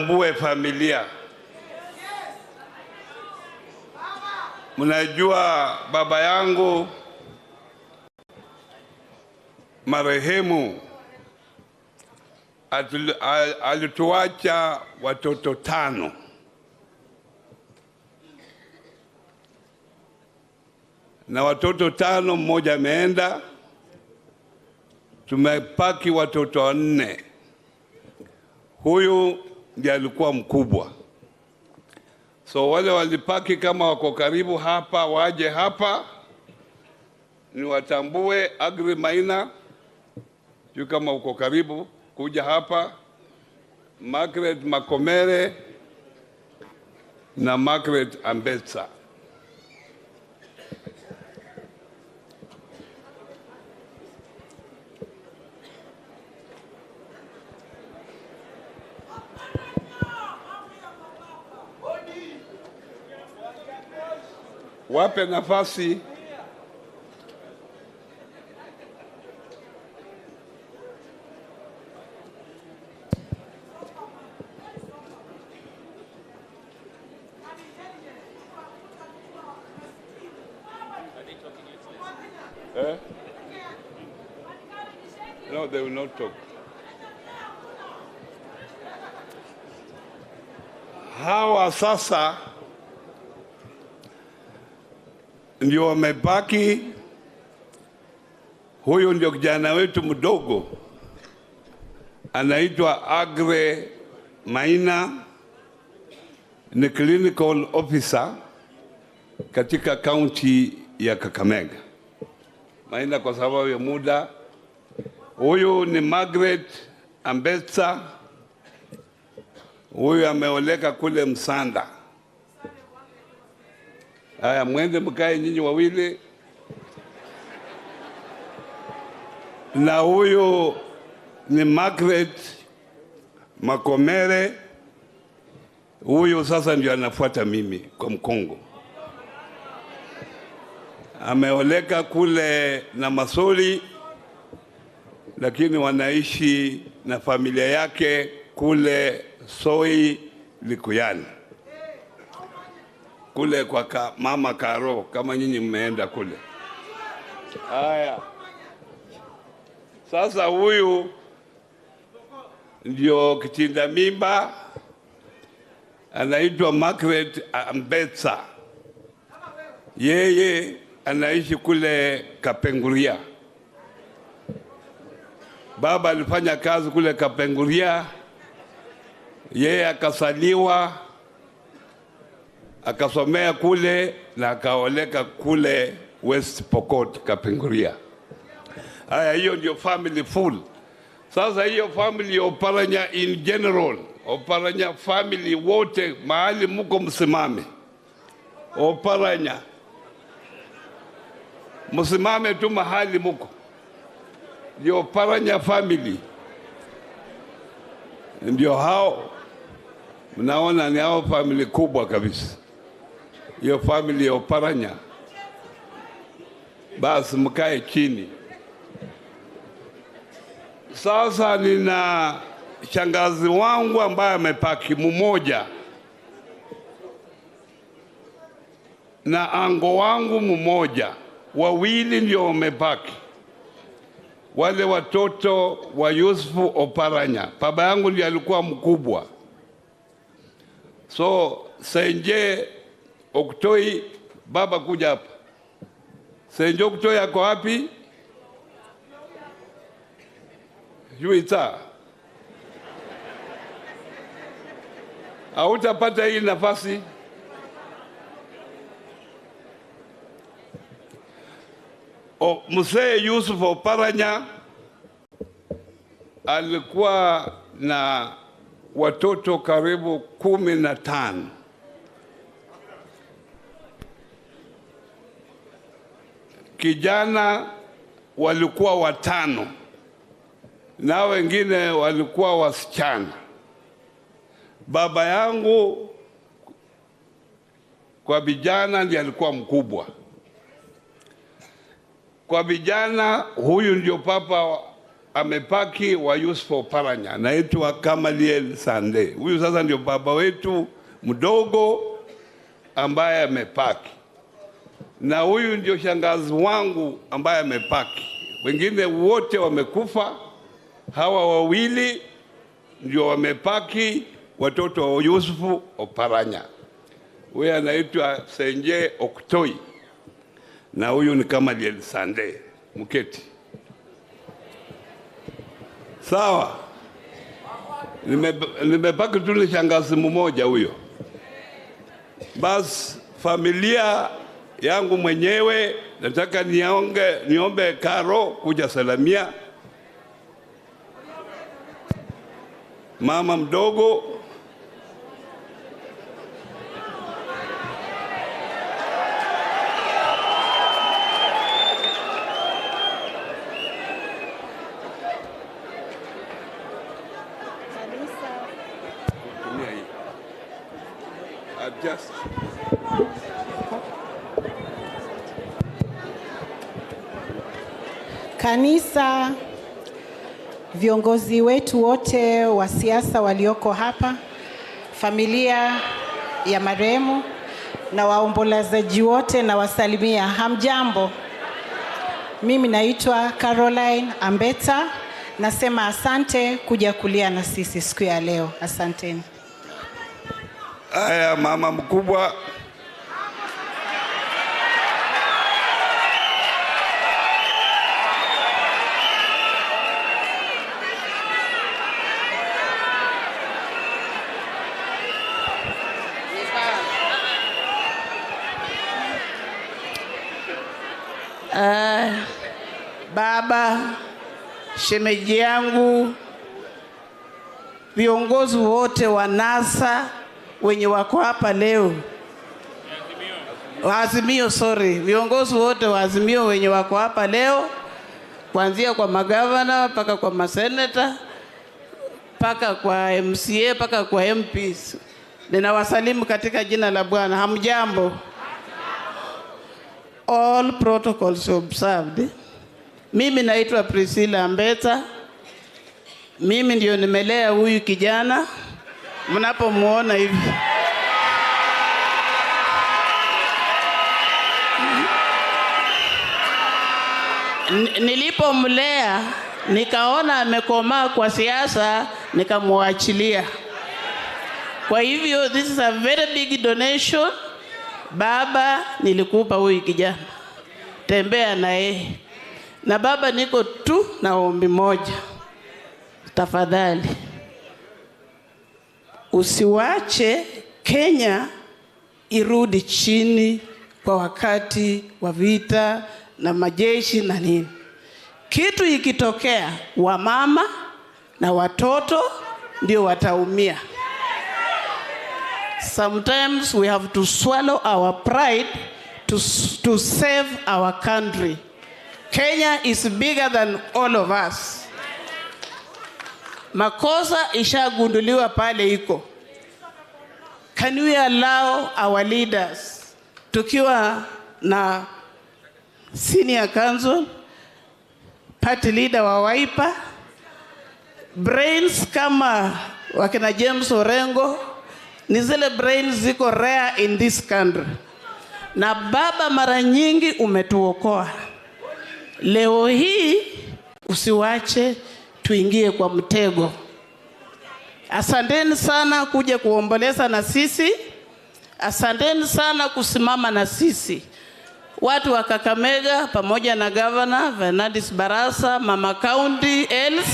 nitambue familia. Mnajua baba yangu marehemu alituacha watoto 5. Na watoto 5 mmoja ameenda, tumepaki watoto 4. Huyu ndiye alikuwa mkubwa. So wale walipaki kama wako karibu hapa waje hapa ni watambue. Agri Maina, yu kama uko karibu kuja hapa. Margaret Makomere na Margaret Ambetsa. Wape nafasi. No, they will not talk. Hawa sasa ndio wamebaki. Huyu ndio kijana wetu mdogo anaitwa Agri Maina, ni clinical officer katika county ya Kakamega. Maina kwa sababu ya muda. Huyu ni Margaret Ambetsa. Huyu ameoleka kule Msanda. Haya, mwende mkae nyinyi wawili. Na huyu ni Margaret Makomere. Huyu sasa ndio anafuata mimi kwa mkongo. Ameoleka kule na Masoli, lakini wanaishi na familia yake kule Soi Likuyani, kule kwa mama Karo, kama nyinyi mmeenda kule. Haya, sasa huyu ndio kitinda mimba, anaitwa Margaret Ambetsa. Yeye anaishi kule Kapenguria. Baba alifanya kazi kule Kapenguria, yeye akasaliwa, akasomea kule na akaoleka kule West Pokot Kapenguria. Haya, hiyo ndio family full. Sasa hiyo family Oparanya in general, Oparanya family wote mahali mko msimame. Oparanya msimame tu mahali mko. Ndio Oparanya family. Ndio hao mnaona ni hao family kubwa kabisa. Hiyo family ya Oparanya. Basi mkae chini. Sasa nina shangazi wangu ambaye amepaki mmoja, na ango wangu mmoja. Wawili ndio wamepaki. Wale watoto wa Yusufu Oparanya. Baba yangu ndiye alikuwa mkubwa. So Senje Oktoi, baba kuja hapa. Senje Oktoi ako wapi? Juita. Hautapata hii nafasi. Mzee Yusuf Oparanya alikuwa na watoto karibu 15. Kijana walikuwa 5 na wengine walikuwa wasichana. Baba yangu kwa vijana ndiye alikuwa mkubwa. Kwa vijana huyu ndio papa amepaki wa Yusuf Oparanya, anaitwa Gamaliel Sande. Huyu sasa ndio baba wetu mdogo ambaye amepaki, na huyu ndio shangazi wangu ambaye amepaki. Wengine wote wamekufa, hawa wawili ndio wamepaki, watoto wa Yusuf Oparanya. Huyu anaitwa Senje Oktoi na huyu ni Gamaliel Sande. Mketi. Sawa. Nimepaki tu ni shangazi mmoja huyo. Bas familia yangu mwenyewe nataka niombe Karo kuja salamia mama mdogo. Just kanisa, viongozi wetu wote wa siasa walioko hapa, familia ya marehemu na waombolezaji wote na wasalimia. Hamjambo. Mimi naitwa Caroline Ambeta. Nasema asante kuja kulia na sisi siku ya leo. Asanteni. Aya, mama mkubwa. Baba, shemeji yangu, viongozi wote wa NASA wenye wako hapa leo, viongozi wote wa Azimio wenye wako hapa leo, kuanzia kwa magavana mpaka kwa maseneta mpaka kwa MCA mpaka kwa MPs, ninawasalimu katika jina la Bwana. Hamjambo. All protocols observed. Mimi naitwa Priscilla Ambeta. Mimi ndio nimelea huyu kijana mnapomuona hivi. Nilipomlea nikaona amekomaa kwa siasa, nikamwachilia. Kwa hivyo this is a very big donation. Baba, nilikupa huyu kijana, tembea na yeye. Na baba, niko tu na ombi moja, tafadhali usiwache Kenya irudi chini kwa wakati wa vita na majeshi na nini. Kitu ikitokea, wamama na watoto ndio wataumia. Sometimes we have to swallow our pride to save our country. Kenya is bigger than all of us. Makosa ishagunduliwa pale iko. Can we allow our leaders, tukiwa na senior council, party leader wa Wiper, brains kama wakina James Orengo, ni zile brains ziko rare in this country. Na baba, mara nyingi umetuokoa. Leo hii usiwache tuingie kwa mtego. Asanteni sana kuja kuomboleza na sisi. Asanteni sana kusimama na sisi. Watu wa Kakamega pamoja na Governor Fernandes Barasa, Mama County, Els,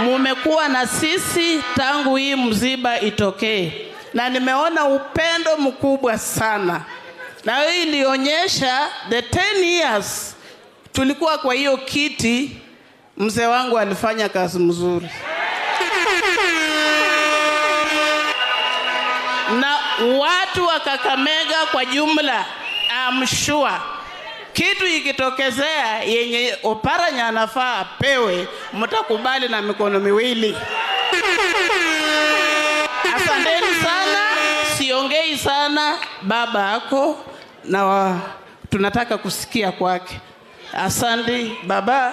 mumekuwa na sisi tangu hii mziba itokee. Na nimeona upendo mkubwa sana. Na hii ilionyesha the 10 years tulikuwa kwa hiyo kiti, mzee wangu alifanya kazi mzuri. Na watu wa Kakamega kwa jumla, I'm sure kitu ikitokezea yenye Oparanya anafaa apewe, mtakubali na mikono miwili. Asanteni sana, siongei sana, baba yako na tunataka kusikia kwake. Asante baba,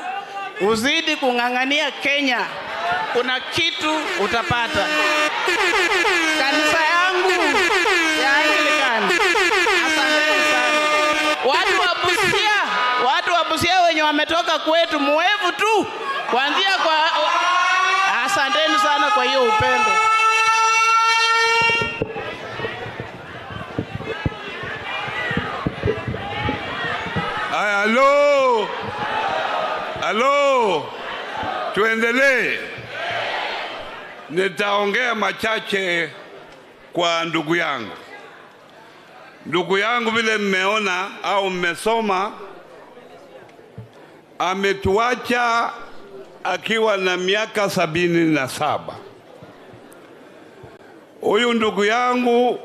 uzidi kung'ang'ania Kenya, kuna kitu utapata. Kanisa yangu ya Anglican, asanteni sana. Watu wa Busia wenye wametoka kwetu, muevu tu kuanzia kwa, asanteni sana kwa hiyo upendo. Halo, tuendelee. Nitaongea machache kwa ndugu yangu. Ndugu yangu vile mmeona au mmesoma, ametuacha akiwa na miaka 77. Huyu ndugu yangu